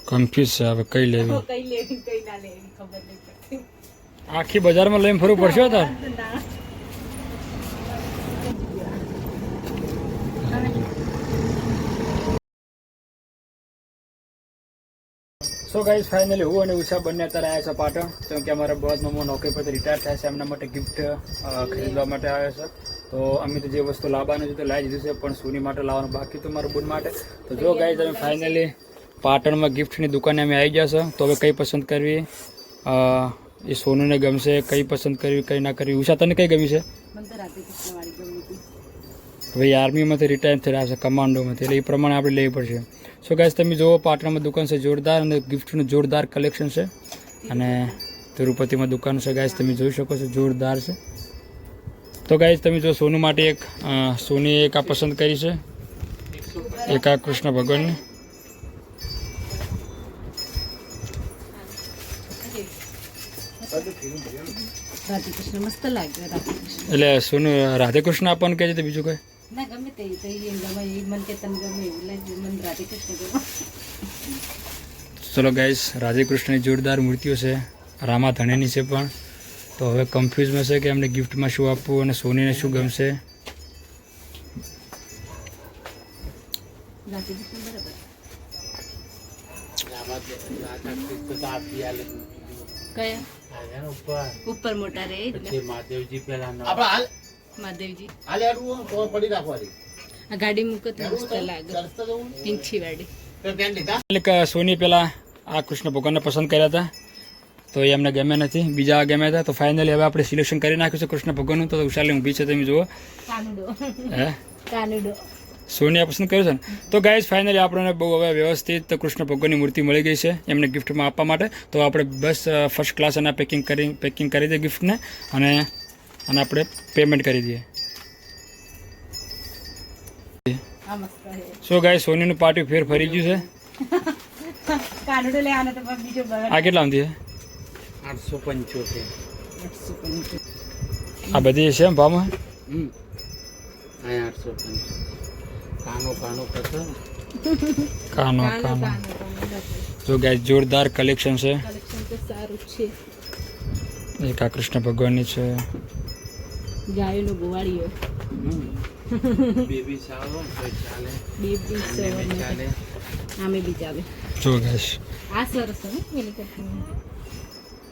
Confuse છે હવે કઈ લેવી આખી બજારમાં લઈને ફરવું પડશે તાર સો ગાઈઝ ફાઇનલી હું અને ઉષા બંને અત્યારે આવ્યા છે પાટણ કેમ કે અમારા બોસ મામો નોકરી પરથી રિટાયર થાય છે એમના માટે ગિફ્ટ ખરીદવા માટે આવ્યા છે તો અમે તો જે વસ્તુ લાવવાનું છે તો લાવી દીધું છે પણ સોની માટે લાવવાનું બાકી તો મારા બુન માટે તો જો ગાઈઝ અમે ફાઇનલી પાટણમાં ગિફ્ટની દુકાને અમે આવી ગયા છે તો હવે કઈ પસંદ કરવી એ સોનુને ગમશે કઈ પસંદ કરવી કઈ ના કરવી ઉષા તને કઈ ગમી છે ભાઈ આર્મીમાંથી રિટાયર થઈ રહ્યા છે કમાન્ડોમાંથી એટલે એ પ્રમાણે આપણે લેવી પડશે સો ગાઈઝ તમે જુઓ પાટણમાં દુકાન છે જોરદાર અને ગિફ્ટનું જોરદાર કલેક્શન છે અને તિરુપતિમાં દુકાન છે ગાઈઝ તમે જોઈ શકો છો જોરદાર છે તો ગાઈઝ તમે જો સોનું માટે એક સોની એક આ પસંદ કરી છે એક આ કૃષ્ણ ભગવાનની એટલે સોનું રાધે કૃષ્ણ આપવાનું કહે છે બીજું કઈ ચલો ગાઈસ રાધે કૃષ્ણની જોરદાર મૂર્તિઓ છે રામા ધણેની છે પણ તો હવે કન્ફ્યુઝમાં છે કે એમને ગિફ્ટમાં શું આપવું અને સોનીને શું ગમશે ઉપર મોટા રે મહાદેવજી પેલા મહાદેવજી આ ગાડી મૂકો તો મસ્ત લાગે પિંછી વાડી એટલે સોની પેલા આ કૃષ્ણ ભગવાનને પસંદ કર્યા હતા તો એ એમને ગમ્યા નથી બીજા ગમ્યા હતા તો ફાઇનલી હવે આપણે સિલેક્શન કરી નાખ્યું છે કૃષ્ણ ભગવાનનું તો ઉષાલી ઊભી છે તમે જુઓ કાનુડો સોનિયા પસંદ કર્યું છે ને તો ગાઈઝ ફાઇનલી આપણને બહુ હવે વ્યવસ્થિત કૃષ્ણ ભગવાનની મૂર્તિ મળી ગઈ છે એમને ગિફ્ટમાં આપવા માટે તો આપણે બસ ફર્સ્ટ ક્લાસ એના પેકિંગ કરી દઈએ ગિફ્ટને અને આપણે પેમેન્ટ કરી દઈએ સો ગાઈઝ સોનીનું પાર્ટી ફેર ફરી ગયું છે આ કેટલા આમથી છે 875 આ બધી છે એમ ભાવમાં કાનો જો ગાઈસ જોરદાર કલેક્શન છે એક આ કૃષ્ણ ભગવાનની છે ગાયનો ગોવાળીઓ બેબી ચાલો ચાલે આમે બી ચાલે જો ગાઈસ આ સરસ છે પેલી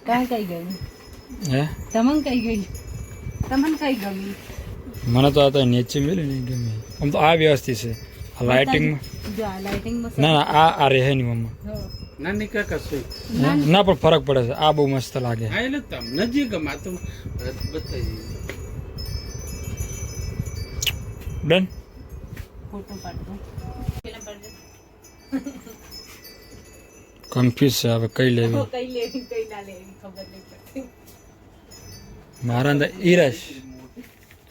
કઈ કઈ ગયું હે તમને કઈ ગમી મને તો આ તો નીચે મિલે નહીં ગમે આમ તો આ વ્યવસ્થિત છે લાઇટિંગ ના આ રહે નહીં મમ્મા ના નીકળ કશું ના પણ ફરક પડે છે આ બહુ મસ્ત લાગે હા એટલે તમને જે ગમાતું બતાવી ડન કન્ફ્યુઝ છે હવે કઈ લેવી મારા અંદર ઈરસ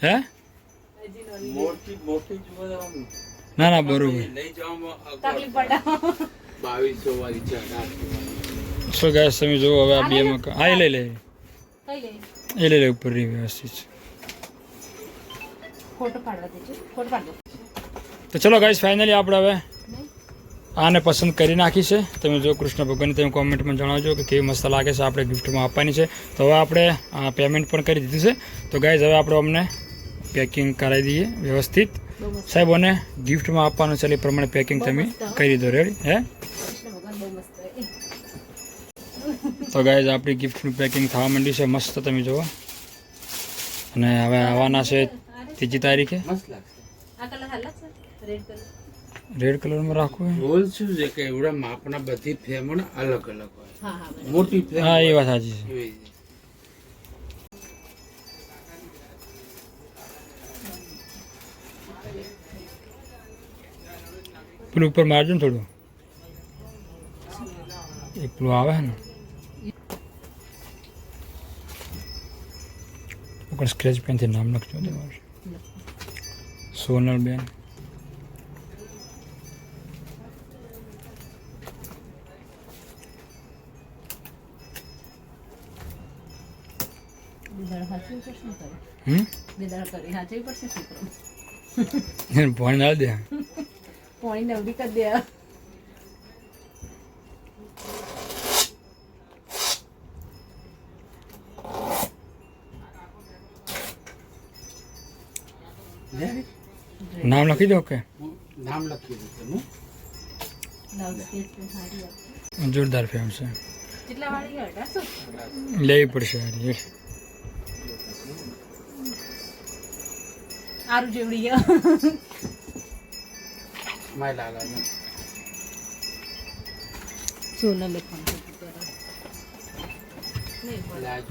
હે ના ના બરોબર લઈ જવામાં 2200 વાળી છે શું ગાઈસ તમે જુઓ હવે આ બે માં હા એ લઈ લે ઉપર વ્યવસ્થિત તો ચલો ગાઈસ ફાઇનલી આપણે હવે આને પસંદ કરી નાખી છે તમે જો કૃષ્ણ ભગવાનની તમે કોમેન્ટમાં જણાવજો કે કેવી મસ્ત લાગે છે આપણે ગિફ્ટમાં આપવાની છે તો હવે આપણે પેમેન્ટ પણ કરી દીધું છે તો ગાઈસ હવે આપણે અમને પેકિંગ કરાવી દઈએ વ્યવસ્થિત સાહેબોને ગિફ્ટમાં આપવાનું છે એ પ્રમાણે પેકિંગ તમે કરી દો રેડી હે તો ગાઈઝ આપણી ગિફ્ટનું પેકિંગ થવા માંડ્યું છે મસ્ત તમે જુઓ અને હવે આવવાના છે 3જી તારીખે રેડ કલરમાં રાખવું રોલ શું છે કે એવડા માપના બધી ફ્રેમો અલગ અલગ હોય મોટી ફ્રેમ હા એ વાત સાચી છે પેલું ઉપર મારજો ને થોડું એક પેલું આવે ને ઉપર સ્ક્રેચ પેનથી નામ લખજો તમારું સોનલબેન ભણ ના દે પાણી નવડી કરી દે. નામ લખી દો કે નામ લખી દીધું હું. જોરદાર ફેમ છે. કેટલા વાળી 1800? લેવી પડશે યાર. આરું જેવડી માય લાલા સોના લેખવાનું લાજ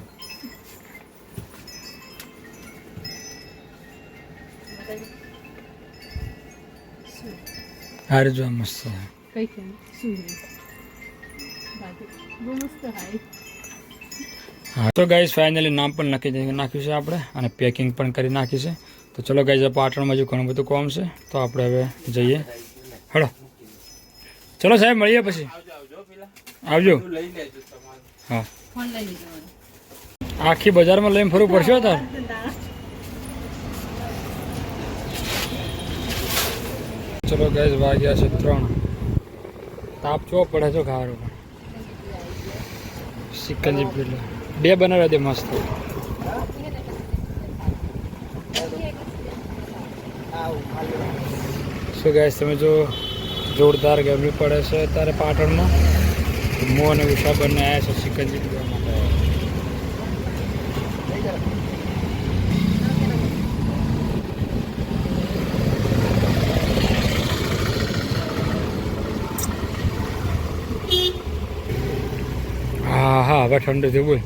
હારે જો મસ્ત છે. કઈ કેમ શું બહુ મસ્ત હાય. હા તો ગાઈઝ ફાઇનલી નામ પણ નાખ્યું છે આપણે અને પેકિંગ પણ કરી નાખી છે. તો ચલો ગાઈઝ પાટણમાં હજુ ઘણું બધું કામ છે તો આપણે હવે જઈએ. હળો ચલો સાહેબ મળીએ પછી. આવજો. લઈ લેજો તમારે. હા ફોન લઈ લીધો. આખી બજારમાં લઈને ફરવું પડશે તાર. ચલો ગાઈઝ વાગ્યા છે 3. તાપ ચો પડે છે ખાવાનું પણ. સિકંજી પી લો. 2 બનાવ્યા દે મસ્ત. શું ગાઈઝ તમે જો જોરદાર ગરમી પડે છે અત્યારે પાટણમાં. મો અને ઉષા બંને આવ્યા છે સિકંજી પીવા માટે. હા હા હવે ઠંડુ થયું બોલ.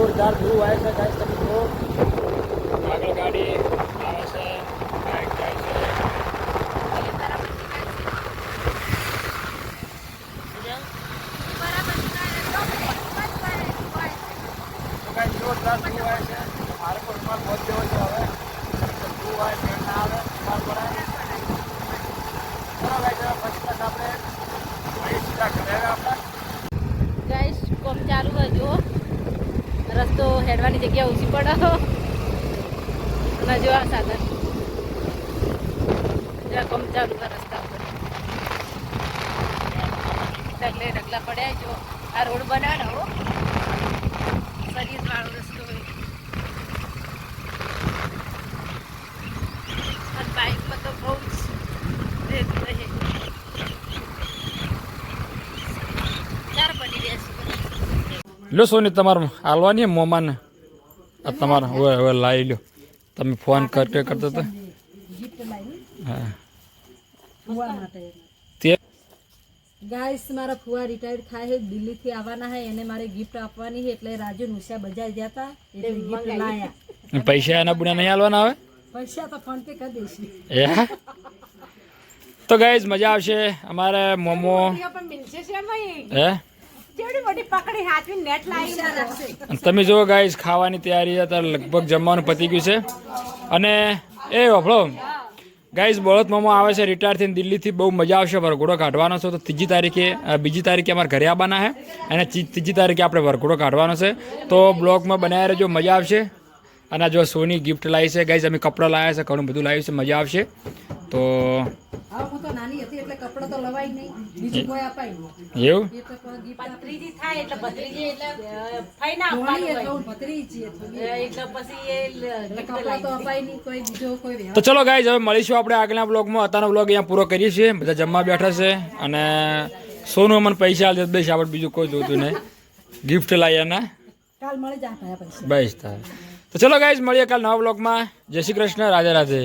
જોરદાર ધૂળ આવે છે ગાઈસ. તમે જુઓ આગળ ગાડી આવે છે, બાઇક જાય છે. જોરદાર ધૂળ આવે છે. મારે પણ રૂમાલ પહોંચ જેવો છે હવે. ધૂળ આવે ટ્રેન ના આવે રૂમાલ પડાય. ચલો ગાઈસ હવે પછી તક આપણે વળી સીધા ઘરે આવ્યા આપણે. ગાઈસ કોમ ચાલુ હોય જો રસ્તો હેડવાની જગ્યા ઓછી પડે અને જો આ સાધન જ્યાં કોમ ચાલુ હોય રસ્તા ઉપર ઢગલા પડ્યા. જો આ રોડ બનાવ્યો સર્વિસ વાળો રસ્તો હોય અને બાઇકમાં તો બહુ જ રેત રહે. ચાર પડી રહેશે. લો સોની તમારે હાલવાની મોમાને આ તમારે હવે હવે લાવી લો. તમે ફોન કરતા હતા. હા તે ગાઈસ મારા ફુવા રિટાયર્ડ થાય છે, દિલ્હીથી આવવાના છે, એને મારે ગિફ્ટ આપવાની છે એટલે રાજુ નુસા બજાર ગયા હતા એટલે ગિફ્ટ લાયા. પૈસા એના બુના નહીં હાલવાના આવે. પૈસા તો ફોન પે કરી દઈશું. એ તો ગાઈઝ મજા આવશે. અમારે મોમો હે અને તમે જો ગાઈઝ ખાવાની તૈયારી અત્યારે લગભગ જમવાનું પતી ગયું છે. અને એ વફળો ગાઈઝ બળદ મોમો આવે છે રિટાયર થઈને દિલ્હીથી. બહુ મજા આવશે. વરઘોડો કાઢવાનો છે તો 3જી તારીખે બીજી તારીખે અમારે ઘરે આવવાના છે અને 3જી તારીખે આપણે વરઘોડો કાઢવાનો છે. તો બ્લોગમાં બનાવી રહેજો, મજા આવશે. અને જો સોની ગિફ્ટ લાવી છે ગાઈઝ, અમે કપડાં લાવ્યા છે, ઘણું બધું લાવ્યું છે, મજા આવશે. તો હું તો નાની હતી એટલે કપડા તો લવાય નહીં, બીજું કોઈ અપાય નહીં. એવું ભત્રીજી થાય એટલે ભત્રીજી એટલે ફાઈના આપવાનું હોય. ભત્રીજી એટલે પછી એ કપડા તો અપાય નહીં, કોઈ બીજો કોઈ. તો ચલો ગાઈઝ હવે મળીશું આપણે આગળના બ્લોગમાં. અત્યારનો બ્લોગ અહીંયા પૂરો કરીએ છીએ. બધા જમવા બેઠા છે અને સોનું અમને પૈસા આલે દઈશ. આપણે બીજું કોઈ જોતું નહીં. ગિફ્ટ લાવ્યા ના કાલ મળી જા પૈસા બસ તાર. તો ચલો ગાઈઝ મળીએ કાલ નવા બ્લોગમાં. જય શ્રી કૃષ્ણ, રાધે રાધે.